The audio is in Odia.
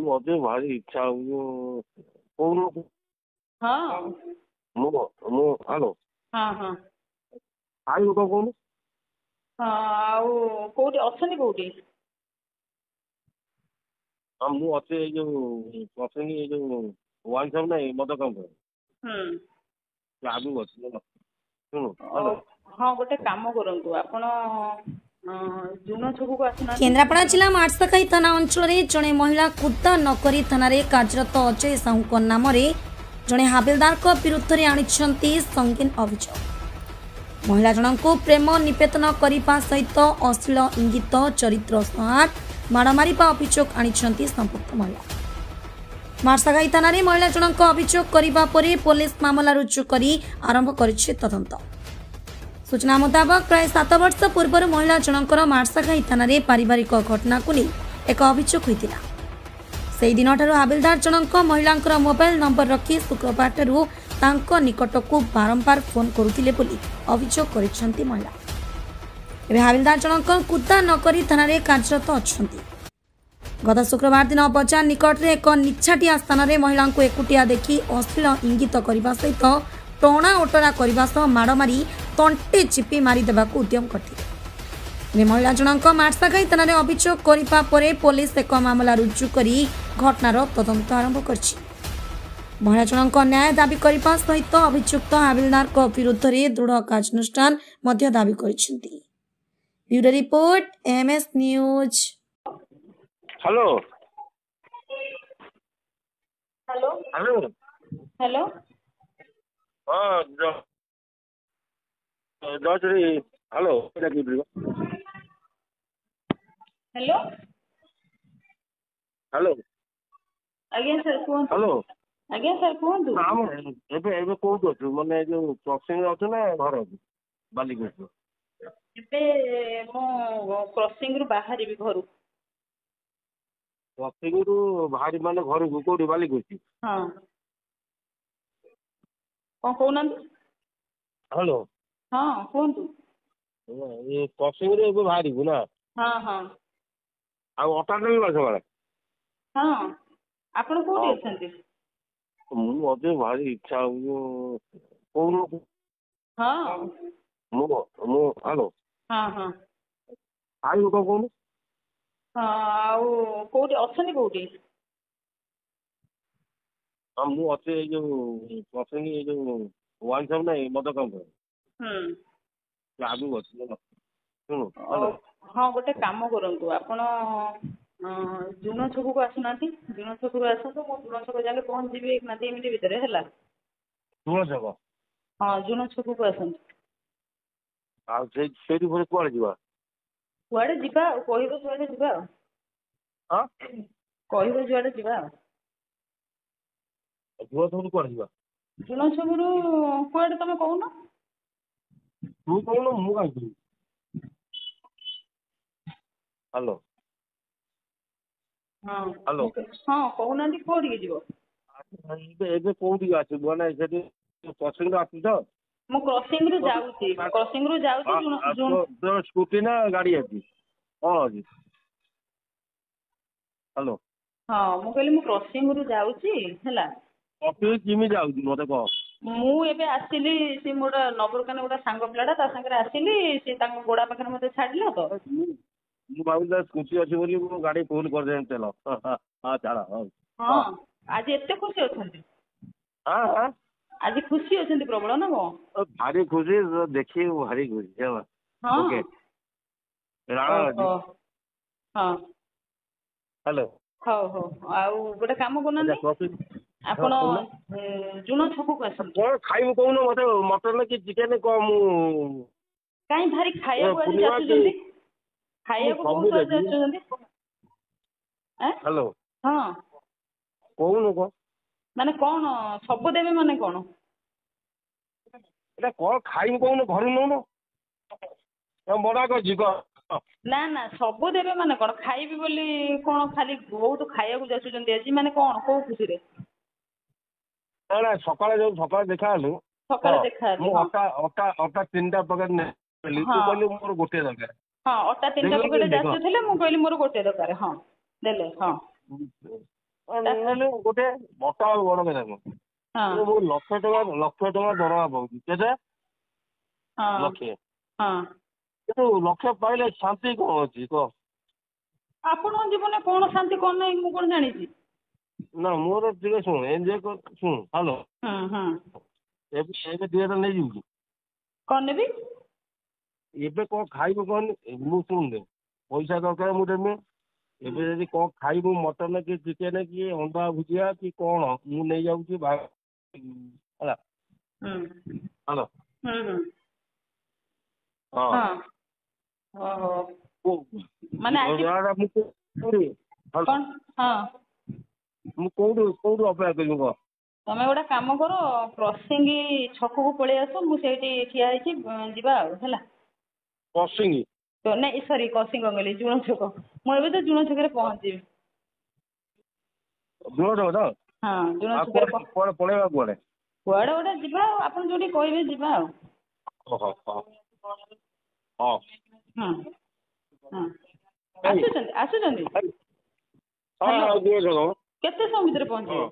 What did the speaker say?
ମତେ ଭାରି ଇଚ୍ଛା ହଉଛି କହୁନୁ। ହଁ ମୁଁ ହ୍ୟାଲୋ ହଁ ହଁ ଖାଇବୁ କଣ କହୁନୁ? ହଁ ଆଉ କୋଉଠି ଅଛନ୍ତି କୋଉଠି? ହଁ ମୁଁ ଅଛି ଏଇ ଯୋଉ ଅଛନ୍ତି ଏଇ ଯୋଉ ୱାଇନ୍ ସପ୍ ନାହିଁ ମଦ କାଉଣ୍ଟର ଆଗକୁ ଅଛି ହେଲା। ଶୁଣୁ ହ୍ୟାଲୋ। ହଁ ଗୋଟେ କାମ କରନ୍ତୁ ଆପଣ ଜୁନ ଛକକୁ ଆସୁନାହାନ୍ତି। କେନ୍ଦ୍ରାପଡ଼ା ଜିଲ୍ଲା ମାର୍ଶାଘାଇ ଥାନା ଅଞ୍ଚଳରେ ଜଣେ ମହିଳା କୁଦା ନକରି ଥାନାରେ କାର୍ଯ୍ୟରତ ଅଜୟ ସାହୁଙ୍କ ନାମରେ ଜଣେ ହାବିଲଦାରଙ୍କ ବିରୁଦ୍ଧରେ ଆଣିଛନ୍ତି ସଙ୍ଗୀନ ଅଭିଯୋଗ। ମହିଳା ଜଣଙ୍କୁ ପ୍ରେମ ନିବେଦନ କରିବା ସହିତ ଅଶ୍ଳୀଳ ଇଙ୍ଗିତ ଚରିତ୍ର ସଂହାର ମାଡ଼ ମାରିବା ଅଭିଯୋଗ ଆଣିଛନ୍ତି ସମ୍ପୃକ୍ତ ମହିଳା। ମାର୍ଶାଘାଇ ଥାନାରେ ମହିଳା ଜଣଙ୍କ ଅଭିଯୋଗ କରିବା ପରେ ପୋଲିସ ମାମଲା ରୁଜୁ କରି ଆରମ୍ଭ କରିଛି ତଦନ୍ତ। सूचना मुताबक प्राय 7 वर्ष पूर्व महिला जनकर मार्शाघाई थाना पारिवारिक घटना को नहीं एक अभियोग होता। से दिन हाबिलदार जनक महिला मोबाइल नंबर रखी शुक्रवार ठारू निकट को बारंबार फोन करुले अभियोग कर महिला। एवं हाबिलदार जनक कुदा नकरी थाना कार्यरत अच्छा। गत शुक्रवार दिन बजार निकट में एक निछाटिया स्थान में महिला को एकुटिया देखि अश्लील इंगित करने सहित टणा ओटरा करने सह माड़ मारी तंटे चिपी मारिदेवा उद्यम करते। महिला जनक मार्शाघाई थाना अभियोग करने पर पुलिस एक मामला रुजु कर घटनार तदंत आरंभ कर महिला जनक न्याय दाबी करने सहित अभियुक्त हाबिलदार विरुद्ध में दृढ़ कार्यानुष्ठान दाबी कर। Bureau report MS news. Hello hello hello hello हाँ जयश्री हेलो हेलो हेलो आज्ञा सर कहतु। हेलो आज्ञा सर कहतु। ଏବେ ଏବେ କୋଉଠି ଅଛୁ ମାନେ ଯୋଉ କ୍ରସିଂ ରେ ଅଛୁ ନା ଘରେ ଅଛୁ ବାଲିଗୁଡା? ଏବେ ମୁଁ କ୍ରସିଂ ରୁ ବାହାରିବି ଘରୁ। କ୍ରସିଂ ରୁ ବାହାରି ମାନେ ଘରକୁ କୋଉଠି ବାଲିଗୁଡା? ହଁ କଣ କହୁନାହାନ୍ତି? हेलो ହଁ କୁହନ୍ତୁ। ये क्रसिंग रे ଏବେ ବାହାରିବୁ ନା? ହଁ ହଁ ଆଉ ଅଟା ନେବି ସକାଳେ? ହଁ ଆପଣ କୋଉଠି ଅଛନ୍ତି? ମୁଁ ମତେ ଭାରି ଇଚ୍ଛା ହଉଛି କହୁନୁ। ହଁ ମୁଁ ହ୍ୟାଲୋ ହଁ ହଁ ଖାଇବୁ କଣ କହୁନୁ? ହଁ ଆଉ କୋଉଠି ଅଛନ୍ତି କୋଉଠି? ହଁ ମୁଁ ଅଛି ଏଇ ଯୋଉ କ୍ରସିଂ ଏଇ ଯୋଉ ୱାଇନ୍ ସପ୍ ନାହିଁ ମଦ କାଉଣ୍ଟର ଆଗକୁ ଅଛି ହେଲା। ଶୁଣୁ ହ୍ୟାଲୋ। ହଁ ଗୋଟେ କାମ କରନ୍ତୁ ଆପଣ ଜୁନ ଛକକୁ ଆସୁନାହାନ୍ତି। ଜୁନ ଛକରୁ ଆସନ୍ତୁ ମୁଁ ଜୁନ ଛକ ଯାକେ ପହଞ୍ଚିବି 2 ମିନିଟ୍ ଭିତରେ ହେଲା। ଜୁନ ଛକ? ହଁ ଜୁନ ଛକକୁ ଆସନ୍ତୁ। ଆଉ ସେଇଠି ପୁଣି କୁଆଡେ ଯିବା? କୁଆଡେ ଯିବା ଆଉ କହିବ ଯୁଆଡେ ଯିବା ଆଉ। ହଁ କହିବ ଯୁଆଡେ ଯିବା ଆଉ। ଜୁନ ଛକରୁ କୁଆଡେ ଯିବା? ଜୁନ ଛକରୁ କୁଆଡେ ତମେ କହୁନ? ତୁ କହୁନୁ ମୁଁ କାହିଁ ଯିବି? ହ୍ୟାଲୋ ହଁ ହ୍ୟାଲୋ ହଁ କହୁନାହାନ୍ତି କୋଉଠିକି ଯିବ? ଏବେ କୋଉଠିକି ଆସିବୁ ମାନେ ସେଠି କ୍ରସିଂ ରୁ ଆସୁଛୁ ତ? ମୁଁ କ୍ରସିଂ ରୁ ଯାଉଛି। କ୍ରସିଂ ରୁ ଯାଉଛି ସ୍କୁଟି ନା ଗାଡି ଅଛି କଣ ଅଛି? ହ୍ୟାଲୋ ହଁ ମୁଁ କହିଲି ମୁଁ କ୍ରସିଂ ରୁ ଯାଉଛି ହେଲା। କେମିତି ଯାଉଛି ମତେ କହ? ମୁଁ ଏବେ ଆସିଲି ସେ ମୋର ନବରକାନ ଗୋଟେ ସାଙ୍ଗ ପିଲାଟା ତା ସାଙ୍ଗରେ ଆସିଲି ସେ ତାଙ୍କ ଗୋଡା ପାଖରେ ମତେ ଛାଡିଲା ତ। ମୁଁ ଭାବିଲି ସ୍କୁଟି ଅଛି ବୋଲି ମୁଁ ଗାଡି ଫୁଲ କରିଦେବି ତେଲ। ହଁ ଛାଡ଼ ହଉ। ହଁ ଆଜି ଏତେ ଖୁସି ଅଛନ୍ତି? ହଁ ଆଜି ଖୁସି ଅଛନ୍ତି ପ୍ରବଳ ନା କଣ? ଭାରି ଖୁସି ଦେଖିବି ଭାରି ଖୁସି ହେଲା। ହଁ ଓକେ ରାଣ ଅଛି। ହଁ ହ୍ୟାଲୋ ହଉ ହଉ ଆଉ ଗୋଟେ କାମ କରୁନାହାନ୍ତି ଆପଣ ଜୁନ ଛକକୁ ଆସନ୍ତୁ। କଣ ଖାଇବୁ କହୁନୁ? ମତେ ମଟନ କି ଚିକେନ କହ ମୁଁ କାହିଁ ଭାରି ଖାଇବାକୁ ଆଜି ପୂର୍ଣ୍ଣିମା କି ଯାଚୁଛନ୍ତି? ଖାଇବାକୁ ସବୁ ବହୁତ ଆଜି ଦେବି। ଯାଚୁଛନ୍ତି। ହ୍ୟାଲୋ ହଁ କହୁନୁ କହ? ମାନେ କଣ ସବୁ ଦେବେ ମାନେ କଣ? ଏଇଟା କଣ ଖାଇବୁ କହୁନୁ? ଘରୁ ନଉନୁ ମନା କରିଛି କହ? ନା ନା ସବୁ ଦେବେ ମାନେ କଣ? ଖାଇବି ବୋଲି କଣ ଖାଲି ବହୁତ ଖାଇବାକୁ ଯାଚୁଛନ୍ତି ଆଜି ମାନେ କଣ କୋଉ ଖୁସିରେ? ନା ସକାଳେ ଦେଖା ହେଲୁ ସକାଳେ ଦେଖା ହେଲୁ ମୁଁ ହଁ ଅଟା 3ଟା ପ୍ୟାକେଟ ନେଲି। ତୁ ହଁ କହିଲୁ ମୋର ଗୋଟେ ଦରକାର। ହଁ ଅଟା 3ଟା ପକେଟ ଯାଚୁଥିଲେ ମୁଁ କହିଲି ମୋର ଗୋଟେ ଦରକାର। ହଁ ଦେଲେ ହଁ ନହେଲେ ଗୋଟେ ମୋଟା ଆଉ ବଡ କଥା ନୁହଁ। ହଁ ମୁଁ ଲକ୍ଷେ ଟଙ୍କା ଦରମା ପାଉଛି କେତେ ହଁ ଲକ୍ଷେ, ହଁ। କିନ୍ତୁ ଲକ୍ଷେ ପାଇଲେ ଶାନ୍ତି କଣ ଅଛି କହ? ଆପଣଙ୍କ ଜୀବନରେ କ'ଣ ଶାନ୍ତି କ'ଣ ନାହିଁ ମୁଁ କ'ଣ ଜାଣିଛି? ନା ମୋର ଟିକେ ଶୁଣ ଏନ୍ଜୟ କର, ଶୁଣ ହ୍ୟାଲୋ, ହଁ ହଁ। ଏବେ ଏବେ 2,000 ନେଇଯିବୁ କି? କ'ଣ ନେବି? ଏବେ କ'ଣ ଖାଇବୁ କହନି? ମୁଁ ଶୁଣୁନି, ପଇସା ଦରକାର ମୁଁ ଦେବି। ଏବେ ଯଦି କ'ଣ ଖାଇବୁ ମଟନ କି ଚିକେନ କି ଅଣ୍ଡା ଭୁଜିଆ କି କ'ଣ ମୁଁ ନେଇଯାଉଛି ହେଲା। ହୁଁ ହ୍ୟାଲୋ, ହୁଁ ହୁଁ ହଁ ହଁ। ଓହୋ। ମାନେ ଆଜି ମୁଁ କୋଉଠି କ'ଣ? ହଁ। ମୁଁ କୋଉଠୁ ଅପେକ୍ଷା କରିବି କହ? ତମେ ଗୋଟେ କାମ କର, ପ୍ରସିଙ୍ଗି ଛକକୁ ପଳେଇ ଆସ, ମୁଁ ସେଇଠି ଠିଆ ହେଇଛି, ଯିବା ଆଉ ହେଲା। କସିଙ୍ଗି? ନାଇଁ ସରି, କସିଙ୍ଗ କହିଲି, ଜୁଣ ଛକ। ମୁଁ ଏବେ ତ ଜୁଣ ଛକରେ ପହଞ୍ଚିବି। ଜୁଣ ଛକ ତ? ହଁ ଜୁଣ ଆଉ ଛକରେ କୁଆଡେ ପଳେଇବା କୁଆଡେ? କୁଆଡ଼େ ଗୋଟେ ଯିବା ଆଉ, ଆପଣ ଯୋଉଠି କହିବେ ଯିବା ଆଉ। ଓହୋ ହଁ ହଁ। ହଁ ହଁ। ଆସୁଛନ୍ତି ଆସୁଛନ୍ତି? ହଁ ହ୍ୟାଲୋ, ଜୁଣ ଛକ। କେତେ ସମୟ ଭିତରେ ପହଞ୍ଚିବେ? ହଁ